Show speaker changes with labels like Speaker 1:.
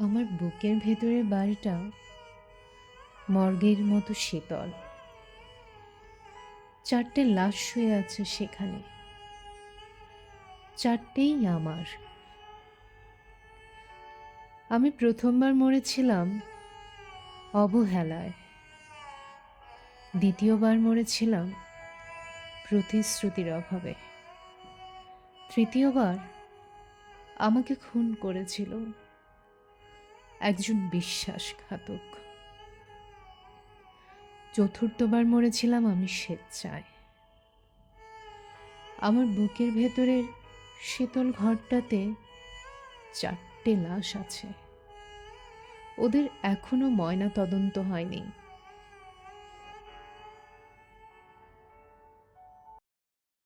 Speaker 1: আমার বুকের ভেতরের বাড়িটা মর্গের মতো শীতল। 4টে লাশ শুয়ে আছে সেখানে। 4টেই আমার। আমি প্রথমবার মরেছিলাম অবহেলায়, দ্বিতীয়বার মরেছিলাম প্রতিশ্রুতির অভাবে, তৃতীয়বার আমাকে খুন করেছিল একজন বিশ্বাসঘাতক, চতুর্থবার মরেছিলাম আমি স্বেচ্ছায়। আমার বুকের ভেতরের শীতল ঘরটাতে 4টে লাশ আছে। ওদের এখনো ময়না তদন্ত হয়নি।